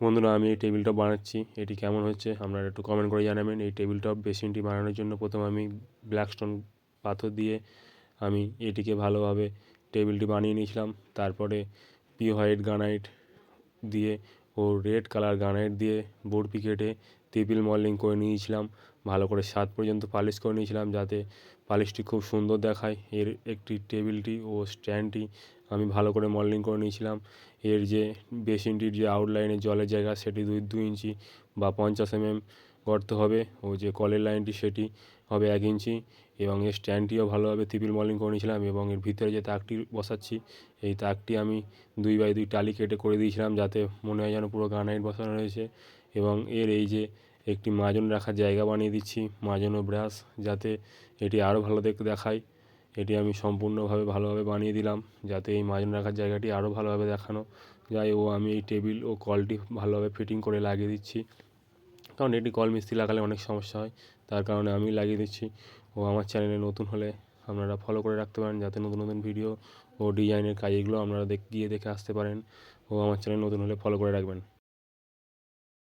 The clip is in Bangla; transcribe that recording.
বন্ধুরা, আমি এই টেবিল টপ বানাচ্ছি। এটি কেমন হচ্ছে আপনারা একটু কমেন্ট করে জানাবেন। এই টেবিল টপ বেসিনটি বানানোর জন্য প্রথমে আমি ব্ল্যাক স্টোন পাথর দিয়ে আমি এটিকে ভালোভাবে টেবিলটি বানিয়ে নিয়েছিলাম। তারপরে পিওর হোয়াইট গ্রানাইট দিয়ে ও রেড কালার গ্রানাইট দিয়ে বোর্ড পিকেটে ত্রিপিল মল্ডিং করে নিয়েছিলাম। ভালো করে 7 পর্যন্ত পালিশ করে নিয়েছিলাম যাতে পালিশটি খুব সুন্দর দেখায়। এর একটি টেবিলটি ও স্ট্যান্ডটি আমি ভালো করে মল্ডিং করে নিয়েছিলাম। এর যে বেসিনটির যে আউটলাইনের জলের জায়গা সেটি 2 ইঞ্চি বা 50 গর্ত হবে ও যে কলের লাইনটি সেটি হবে 1 ইঞ্চি এবং এর স্ট্যান্ডটিও ভালোভাবে ত্রিপিল মল্ডিং করে নিয়েছিলাম এবং এর ভিতরে যে তাকটি বসাচ্ছি এই তাকটি আমি 2x2 টালি কেটে করে দিয়েছিলাম যাতে মনে হয় যেন পুরো গ্রানাইট বসানো রয়েছে। এবং এর এই যে একটি মাজন রাখার জায়গা বানিয়ে দিচ্ছি, মাজন ও ব্রাশ, যাতে এটি আরও ভালো দেখতে দেখায়। এটি আমি সম্পূর্ণভাবে ভালোভাবে বানিয়ে দিলাম যাতে এই মাজন রাখার জায়গাটি আরও ভালোভাবে দেখানো যায়। ও আমি এই টেবিল ও কলটি ভালোভাবে ফিটিং করে লাগিয়ে দিচ্ছি, কারণ এটি কল মিস্ত্রি লাগালে অনেক সমস্যা হয়, তার কারণে আমি লাগিয়ে দিচ্ছি। ও আমার চ্যানেলে নতুন হলে আপনারা ফলো করে রাখতে পারেন যাতে নতুন নতুন ভিডিও ও ডিজাইনের কাজ এগুলো আপনারা গিয়ে দেখে আসতে পারেন। ও আমার চ্যানেল নতুন হলে ফলো করে রাখবেন।